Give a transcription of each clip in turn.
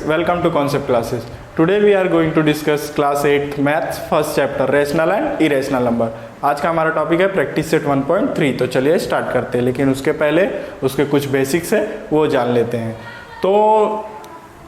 welcome to Concept Classes. Today we are going to discuss class 8 maths first chapter rational and irrational number. आज का हमारा topic है practice set 1.3. तो चलिए start करते हैं, लेकिन उसके पहले उसके कुछ बेसिक्स है वो जान लेते हैं. तो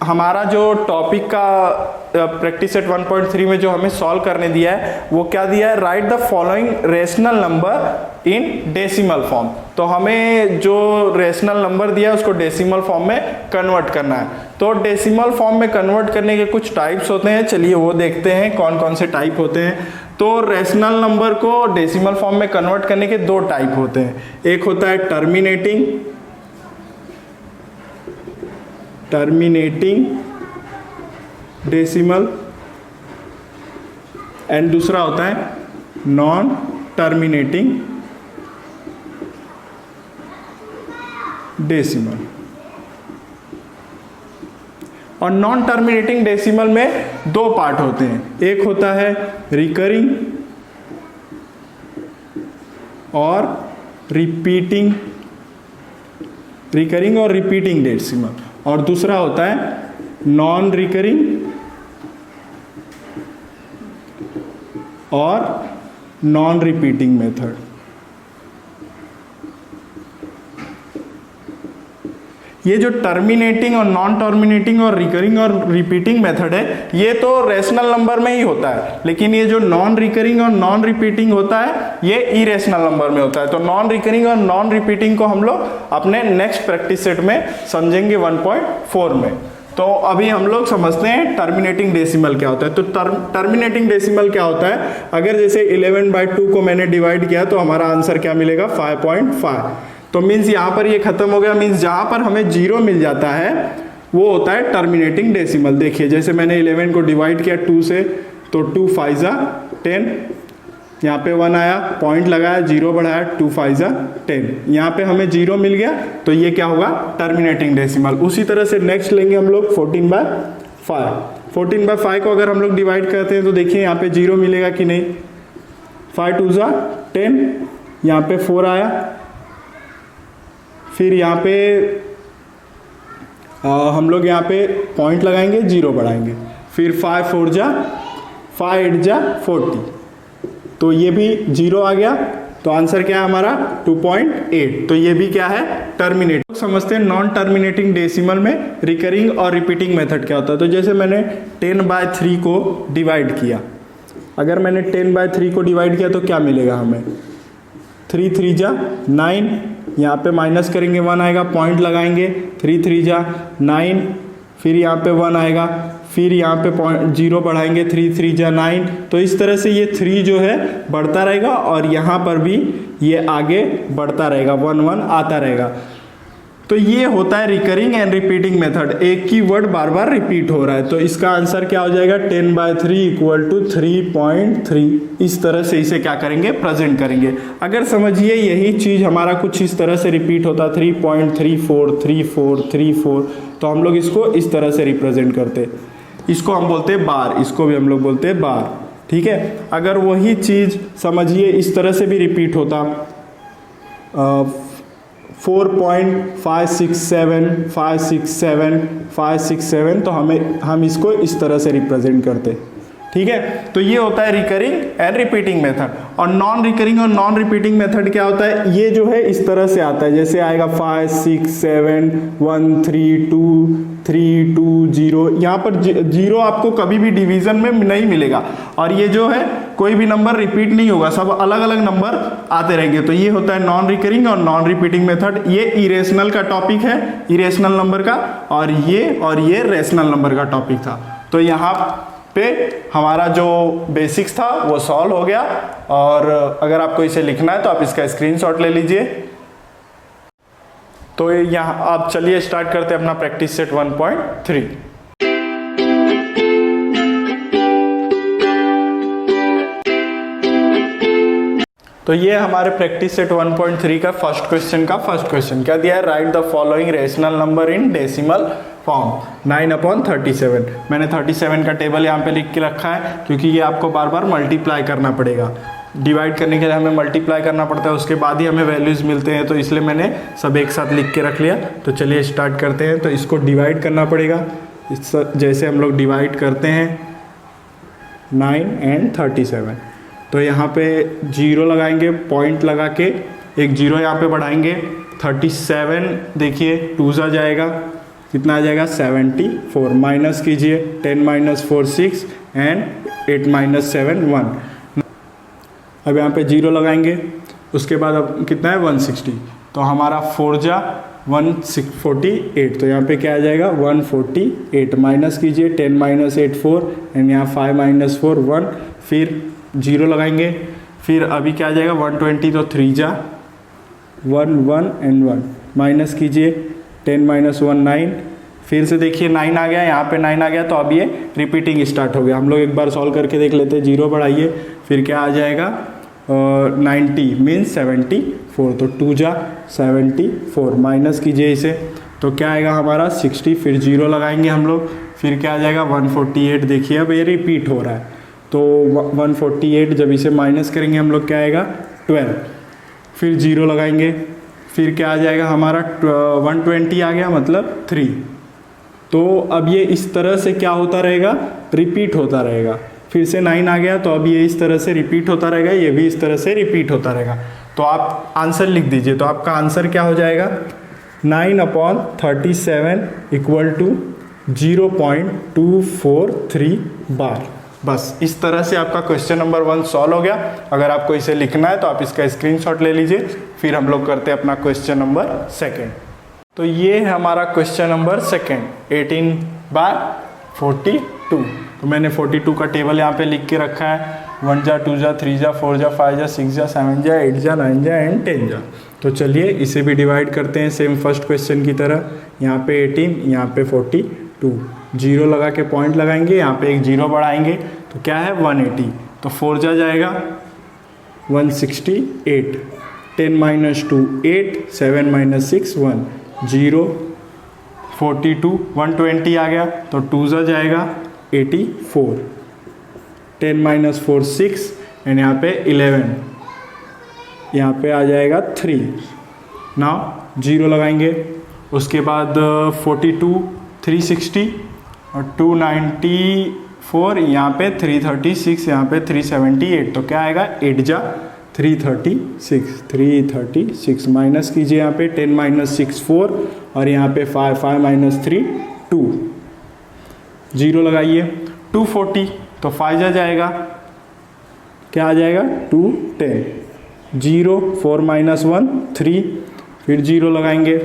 हमारा जो टॉपिक का प्रैक्टिस सेट 1.3 में जो हमें सॉल्व करने दिया है वो क्या दिया है, right the following rational number in decimal form. तो हमें जो रेशनल नंबर दिया है उसको डेसिमल फॉर्म में कन्वर्ट करना है. तो डेसिमल फॉर्म में कन्वर्ट करने के कुछ टाइप्स होते हैं, चलिए वो देखते हैं कौन कौन से टाइप होते हैं. तो रेशनल नंबर को डेसिमल फॉर्म में कन्वर्ट करने के दो टाइप होते हैं. एक होता है टर्मिनेटिंग डेसिमल एंड दूसरा होता है नॉन टर्मिनेटिंग डेसिमल. और नॉन टर्मिनेटिंग डेसिमल में दो पार्ट होते हैं. एक होता है रिकरिंग और रिपीटिंग डेसिमल, और दूसरा होता है नॉन रिकरिंग और नॉन रिपीटिंग मेथड. ये जो टर्मिनेटिंग और नॉन टर्मिनेटिंग और रिकरिंग और रिपीटिंग मेथड है ये तो रेशनल नंबर में ही होता है, लेकिन ये जो नॉन रिकरिंग और नॉन रिपीटिंग होता है ये इरेशनल नंबर में होता है. तो नॉन रिकरिंग और नॉन रिपीटिंग को हम लोग अपने नेक्स्ट प्रैक्टिस सेट में समझेंगे 1.4 में. तो अभी हम लोग समझते हैं टर्मिनेटिंग डेसिमल क्या होता है. तो टर्मिनेटिंग डेसिमल क्या होता है, अगर जैसे 11/2 को मैंने डिवाइड किया तो हमारा आंसर क्या मिलेगा 5.5. तो मीन्स यहाँ पर ये खत्म हो गया. मीन्स जहाँ पर हमें 0 मिल जाता है वो होता है टर्मिनेटिंग डेसिमल. देखिए जैसे मैंने 11 को डिवाइड किया 2 से, तो 2 5 जा 10, यहाँ पे 1 आया, पॉइंट लगाया, 0 बढ़ाया, 2 5 जा 10, यहाँ पे हमें 0 मिल गया. तो ये क्या होगा टर्मिनेटिंग डेसिमल. उसी तरह से नेक्स्ट लेंगे हम लोग 14/5. 14/5 को अगर हम लोग डिवाइड करते हैं तो देखिए यहाँ पे 0 मिलेगा कि नहीं. 5 2 जा 10, यहाँ पे 4 आया, फिर यहाँ पे हम लोग यहाँ पे पॉइंट लगाएंगे, 0 बढ़ाएंगे, फिर 5 4 जा 5 8 जा 40, तो ये भी 0 आ गया. तो आंसर क्या है हमारा 2.8. तो ये भी क्या है टर्मिनेटिंग. समझते हैं नॉन टर्मिनेटिंग डेसिमल में रिकरिंग और रिपीटिंग मेथड क्या होता है. तो जैसे मैंने 10/3 को डिवाइड किया, अगर मैंने 10/3 को डिवाइड किया तो क्या मिलेगा हमें, 3 3 जा 9, यहाँ पे माइनस करेंगे 1 आएगा, पॉइंट लगाएंगे, 3 3 जा 9, फिर यहाँ पे 1 आएगा, फिर यहाँ पे 0 बढ़ाएंगे, 3 3 जा 9. तो इस तरह से ये 3 जो है बढ़ता रहेगा और यहाँ पर भी ये आगे बढ़ता रहेगा, 1 1 आता रहेगा. तो ये होता है रिकरिंग एंड रिपीटिंग मेथड. एक ही वर्ड बार बार रिपीट हो रहा है. तो इसका आंसर क्या हो जाएगा 10/3 = 3.3. इस तरह से इसे क्या करेंगे प्रेजेंट करेंगे. अगर समझिए यही चीज हमारा कुछ इस तरह से रिपीट होता 3.343434, तो हम लोग इसको इस तरह से रिप्रेजेंट करते. इसको हम बोलते हैं बार, इसको भी हम लोग बोलते हैं बार. ठीक है. अगर वही चीज समझिए इस तरह से भी रिपीट होता 4.567 तो हम इसको इस तरह से रिप्रेजेंट करते. ठीक है. तो ये होता है रिकरिंग एंड रिपीटिंग मेथड. और नॉन रिकरिंग और नॉन रिपीटिंग मेथड क्या होता है, ये जो है इस तरह से आता है, जैसे आएगा 5 6 7 1 3 2 3 2 0. यहाँ पर 0 आपको कभी भी डिवीजन में नहीं मिलेगा, और ये जो है कोई भी नंबर रिपीट नहीं होगा, सब अलग अलग नंबर आते रहेंगे. तो ये होता है नॉन रिकरिंग और नॉन रिपीटिंग मेथड. ये इरेशनल का टॉपिक है, इरेशनल नंबर का, और ये रेशनल नंबर का टॉपिक था. तो यहाँ पे हमारा जो बेसिक्स था वो सॉल्व हो गया. और अगर आपको इसे लिखना है तो आप इसका स्क्रीनशॉट ले लीजिए. तो यहाँ आप चलिए स्टार्ट करते हैं अपना प्रैक्टिस सेट 1.3. तो ये हमारे प्रैक्टिस सेट 1.3 का फर्स्ट क्वेश्चन क्या दिया है, right the following rational number in decimal form 9/37. मैंने 37 का टेबल यहाँ पे लिख के रखा है क्योंकि ये आपको बार बार मल्टीप्लाई करना पड़ेगा. डिवाइड करने के लिए हमें मल्टीप्लाई करना पड़ता है, उसके बाद ही हमें वैल्यूज़ मिलते हैं, तो इसलिए मैंने सब एक साथ लिख के रख लिया। तो चलिए स्टार्ट करते हैं। तो इसको डिवाइड करना पड़ेगा, इस जैसे हम लोग डिवाइड करते हैं 9 एंड 37, तो यहाँ पे 0 लगाएंगे, पॉइंट लगा के एक 0 यहाँ पे बढ़ाएंगे। 37 देखिए 2 जा जाएगा, कितना आ जाएगा 74, माइनस कीजिए 10 माइनस 4 6 एंड 8 माइनस 7 1। अब यहाँ पे 0 लगाएंगे, उसके बाद अब कितना है 160, तो हमारा 4 जा 148, तो यहाँ पे क्या आ जाएगा 148, माइनस कीजिए 10 माइनस 8 4 एंड यहाँ 5 माइनस 4 1, फिर 0 लगाएंगे, फिर अभी क्या आ जाएगा 120, तो 3 जा 1 1 एंड 1, माइनस कीजिए 10 माइनस 1 9, फिर से देखिए 9 आ गया, यहाँ पे 9 आ गया, तो अब ये रिपीटिंग स्टार्ट हो गया। हम लोग एक बार सॉल्व करके देख लेते हैं। 0 बढ़ाइए, फिर क्या आ जाएगा 90 मीन्स 74, तो 2 जा 74, माइनस कीजिए इसे, तो क्या आएगा हमारा 60, फिर 0 लगाएंगे हम लोग, फिर क्या आ जाएगा 148। देखिए अब ये रिपीट हो रहा है, तो 148 जब इसे माइनस करेंगे हम लोग क्या आएगा 12, फिर 0 लगाएंगे, फिर क्या आ जाएगा हमारा 120 आ गया, मतलब 3। तो अब ये इस तरह से क्या होता रहेगा, रिपीट होता रहेगा। फिर से 9 आ गया, तो अब ये इस तरह से रिपीट होता रहेगा, ये भी इस तरह से रिपीट होता रहेगा। तो आप आंसर लिख दीजिए, तो आपका आंसर क्या हो जाएगा 9/37 इक्वल टू 0.243 बार। बस इस तरह से आपका क्वेश्चन नंबर 1 सॉल्व हो गया। अगर आपको इसे लिखना है तो आप इसका स्क्रीनशॉट ले लीजिए, फिर हम लोग करते हैं अपना क्वेश्चन नंबर 2। तो ये है हमारा क्वेश्चन नंबर 2, 18/42। तो मैंने 42 का टेबल यहाँ पे लिख के रखा है, 1 जा 2 जा 3 जा 4 जा 5 जा 6 जा 7 जा 8 जा 9 जा एंड 10 जा। तो चलिए इसे भी डिवाइड करते हैं सेम फर्स्ट क्वेश्चन की तरह। यहाँ पे 18, यहाँ पे 42, 0 लगा के पॉइंट लगाएंगे, यहाँ पे एक 0 बढ़ाएंगे, तो क्या है 180, तो 4 जा जाएगा 168, 10 माइनस 2 8, 7 माइनस 6 1, 0, 42, 120 आ गया, तो 2 जा जाएगा 84, 10 माइनस 4 6 एंड यहाँ पे 11, यहाँ पे आ जाएगा 3। नाउ 0 लगाएंगे, उसके बाद 42 360 और 294, यहाँ पे 336, यहाँ पे 378, तो क्या आएगा 8 जा 336, माइनस कीजिए यहाँ पे 10 माइनस 6 4 और यहाँ पे 5 माइनस 3 2, 0 लगाइए 240, तो 5 जा जाएगा, क्या आ जाएगा 210, 0 4 माइनस 1 3, फिर 0 लगाएंगे,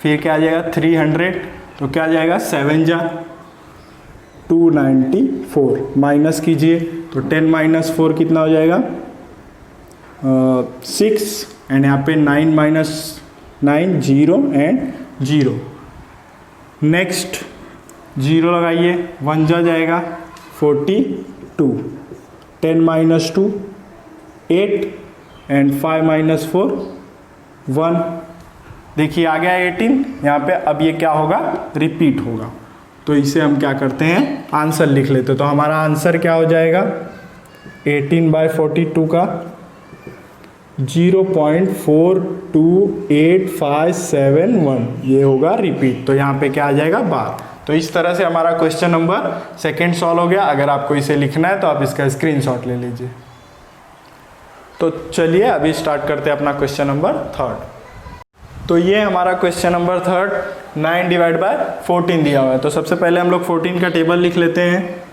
फिर क्या आ जाएगा 300, तो क्या आ जाएगा 7 जा 294, माइनस कीजिए तो 10 माइनस 4 कितना हो जाएगा 6 एंड यहाँ पे 9 माइनस 9 0 एंड 0। नेक्स्ट 0 लगाइए, 1 जा जाएगा 42, 10 माइनस 2 8 एंड 5 माइनस 4 1। देखिए आ गया 18, यहाँ पे अब ये क्या होगा रिपीट होगा, तो इसे हम क्या करते हैं आंसर लिख लेते। तो हमारा आंसर क्या हो जाएगा 18/42 का 0.428571, ये होगा रिपीट, तो यहाँ पे क्या आ जाएगा बार। तो इस तरह से हमारा क्वेश्चन नंबर 2 सॉल्व हो गया। अगर आपको इसे लिखना है तो आप इसका स्क्रीनशॉट ले लीजिए। तो चलिए अभी स्टार्ट करते हैं अपना क्वेश्चन नंबर 3। तो ये हमारा क्वेश्चन नंबर 3, 9/14 दिया हुआ है। तो सबसे पहले हम लोग 14 का टेबल लिख लेते हैं।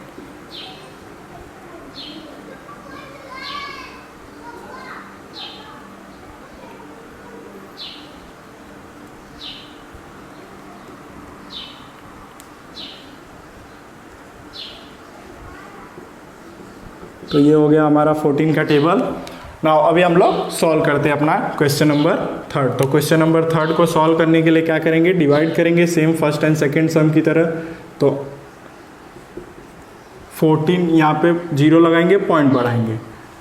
तो ये हो गया हमारा 14 का टेबल। नाउ अभी हम लोग सॉल्व करते हैं अपना क्वेश्चन नंबर 3। तो क्वेश्चन नंबर 3 को सॉल्व करने के लिए क्या करेंगे, डिवाइड करेंगे सेम फर्स्ट एंड सेकंड सम की तरह। तो 14 यहाँ पे 0 लगाएंगे, पॉइंट बढ़ाएंगे,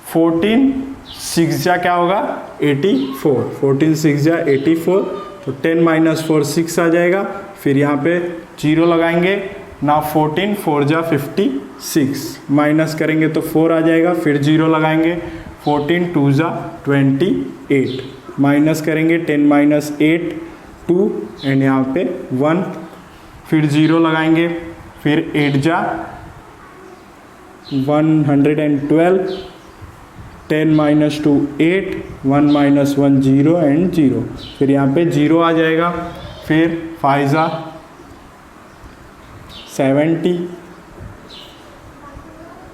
14 6 जा क्या होगा 84, 14 6 जा 84, तो 10 माइनस 4 6 आ जाएगा, फिर यहाँ पे 0 लगाएंगे ना, 14 4 जा 56, माइनस करेंगे तो 4 आ जाएगा, फिर 0 लगाएंगे, 14 2 जा 28, माइनस करेंगे 10 माइनस 8 2 एंड यहाँ पे 1, फिर 0 लगाएंगे, फिर 8 जा 112, 10 - 2 8, 1 - 1 0 एंड 0, फिर यहाँ पे 0 आ जाएगा, फिर 5 जा 70,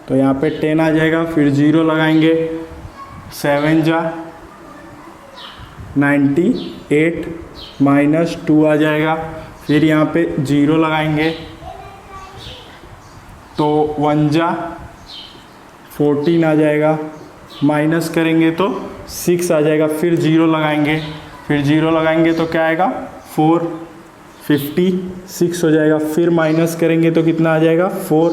तो यहाँ पे 10 आ जाएगा, फिर 0 लगाएंगे, 7 जा 98 -2 आ जाएगा, फिर यहाँ पे 0 लगाएंगे, तो 1 जा 14 आ जाएगा, माइनस करेंगे तो 6 आ जाएगा, फिर 0 लगाएंगे, फिर 0 लगाएंगे तो क्या आएगा 456 हो जाएगा, फिर माइनस करेंगे तो कितना आ जाएगा 4।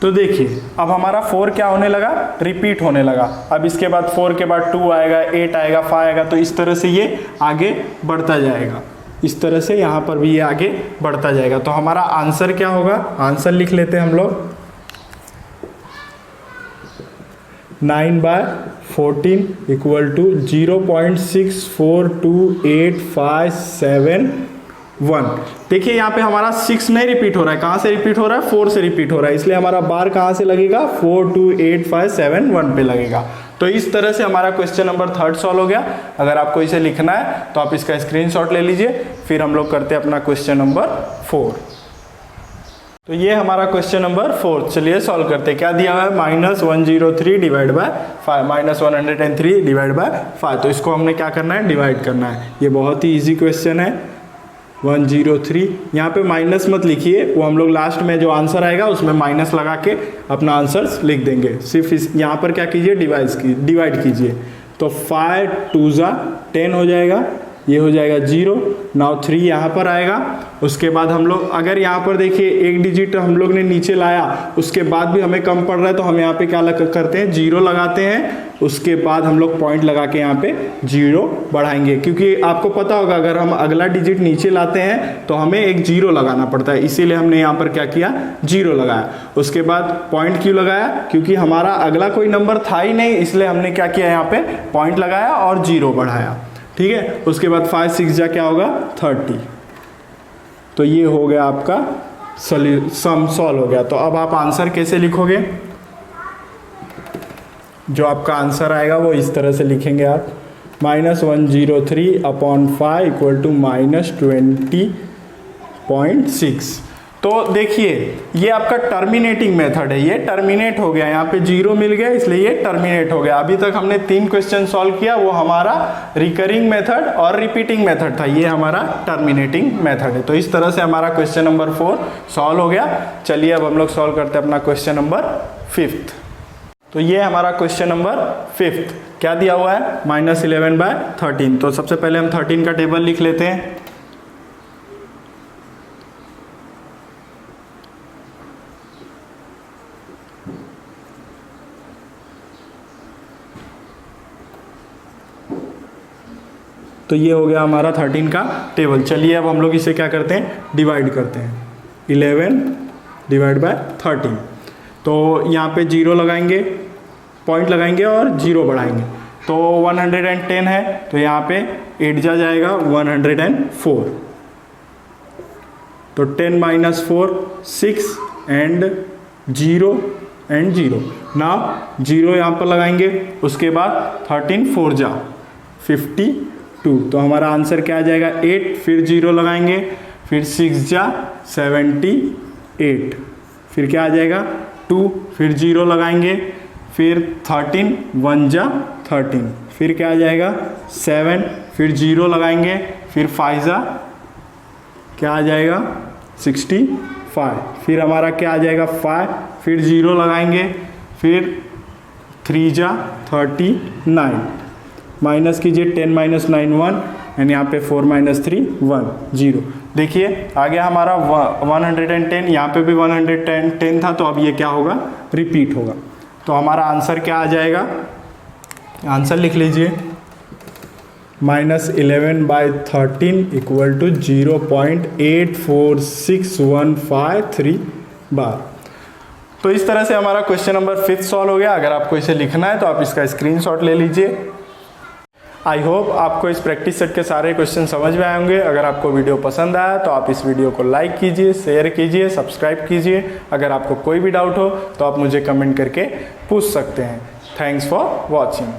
तो देखिए अब हमारा 4 क्या होने लगा, रिपीट होने लगा। अब इसके बाद 4 के बाद 2 आएगा, 8 आएगा, 5 आएगा, तो इस तरह से ये आगे बढ़ता जाएगा, इस तरह से यहाँ पर भी ये आगे बढ़ता जाएगा। तो हमारा आंसर क्या होगा, आंसर लिख लेते हैं हम लोग 9/14 = 0.642857 देखिए यहाँ पे हमारा 6 नहीं रिपीट हो रहा है, कहाँ से रिपीट हो रहा है, 4 से रिपीट हो रहा है, इसलिए हमारा बार कहाँ से लगेगा 428571 पे लगेगा। तो इस तरह से हमारा क्वेश्चन नंबर 3 सॉल्व हो गया। अगर आपको इसे लिखना है तो आप इसका स्क्रीनशॉट ले लीजिए, फिर हम लोग करते हैं अपना क्वेश्चन नंबर 4। तो ये हमारा क्वेश्चन नंबर 4, चलिए सॉल्व करते हैं। क्या दिया हुआ है, -103 / 5, -103 / 5, तो इसको हमने क्या करना है, डिवाइड करना है। ये बहुत ही इजी क्वेश्चन है। 103, यहाँ पे माइनस मत लिखिए, वो हम लोग लास्ट में जो आंसर आएगा उसमें माइनस लगा के अपना आंसर लिख देंगे। सिर्फ इस यहाँ पर क्या कीजिए, डिवाइड कीजिए, तो 5 2 जा 10 हो जाएगा, ये हो जाएगा 0। नाउ 3 यहाँ पर आएगा, उसके बाद हम लोग अगर यहाँ पर देखिए एक डिजिट हम लोग ने नीचे लाया, उसके बाद भी हमें कम पड़ रहा है, तो हम यहाँ पे क्या करते हैं, 0 लगाते हैं, उसके बाद हम लोग पॉइंट लगा के यहाँ पे 0 बढ़ाएंगे, क्योंकि आपको पता होगा अगर हम अगला डिजिट नीचे लाते हैं तो हमें एक 0 लगाना पड़ता है, इसीलिए हमने यहाँ पर क्या किया, 0 लगाया। उसके बाद पॉइंट क्यों लगाया, क्योंकि हमारा अगला कोई नंबर था ही नहीं, इसलिए हमने क्या किया, यहाँ पे पॉइंट लगाया और 0 बढ़ाया, ठीक है। उसके बाद 5 6 जा क्या होगा 30, तो ये हो गया आपका सम सॉल्व हो गया। तो अब आप आंसर कैसे लिखोगे, जो आपका आंसर आएगा वो इस तरह से लिखेंगे आप, -103/5 = -20.6। तो देखिए ये आपका टर्मिनेटिंग मेथड है, ये टर्मिनेट हो गया, यहाँ पे 0 मिल गया इसलिए ये टर्मिनेट हो गया। अभी तक हमने 3 क्वेश्चन सॉल्व किया, वो हमारा रिकरिंग मेथड और रिपीटिंग मेथड था, ये हमारा टर्मिनेटिंग मेथड है। तो इस तरह से हमारा क्वेश्चन नंबर 4 सॉल्व हो गया। चलिए अब हम लोग सॉल्व करते हैं अपना क्वेश्चन नंबर 5। तो ये हमारा क्वेश्चन नंबर 5 क्या दिया हुआ है, -11/13। तो सबसे पहले हम 13 का टेबल लिख लेते हैं। तो ये हो गया हमारा 13 का टेबल। चलिए अब हम लोग इसे क्या करते हैं, डिवाइड करते हैं। 11 / 13, तो यहाँ पे 0 लगाएंगे, पॉइंट लगाएंगे और 0 बढ़ाएंगे, तो 110 है, तो यहाँ पे 8 जा जाएगा 104, तो 10 - 4 6 एंड 0 एंड 0। नाउ 0 यहाँ पर लगाएंगे, उसके बाद 13 4 जा 52, तो हमारा आंसर क्या आ जाएगा 8, फिर 0 लगाएंगे, फिर 6 जा 78, फिर क्या आ जाएगा 2, फिर 0 लगाएंगे, फिर 13 1 जा 13, फिर क्या आ जाएगा 7, फिर 0 लगाएंगे, फिर 5 जा क्या आ जाएगा 65, फिर हमारा क्या आ जाएगा 5, फिर 0 लगाएंगे, फिर 3 जा 39, माइनस कीजिए 10 - 9 1, एंड यहाँ पे 4 - 3 1 0। देखिए आ गया हमारा 110, यहाँ पे भी 110 था, तो अब ये क्या होगा, रिपीट होगा। तो हमारा आंसर क्या आ जाएगा, आंसर लिख लीजिए, -11/13 = 0.846153 बार। तो इस तरह से हमारा क्वेश्चन नंबर 5 सॉल्व हो गया। अगर आपको इसे लिखना है तो आप इसका स्क्रीनशॉट ले लीजिए। आई होप आपको इस प्रैक्टिस सेट के सारे क्वेश्चन समझ में आए होंगे। अगर आपको वीडियो पसंद आया तो आप इस वीडियो को लाइक कीजिए, शेयर कीजिए, सब्सक्राइब कीजिए। अगर आपको कोई भी डाउट हो तो आप मुझे कमेंट करके पूछ सकते हैं। Thanks for watching.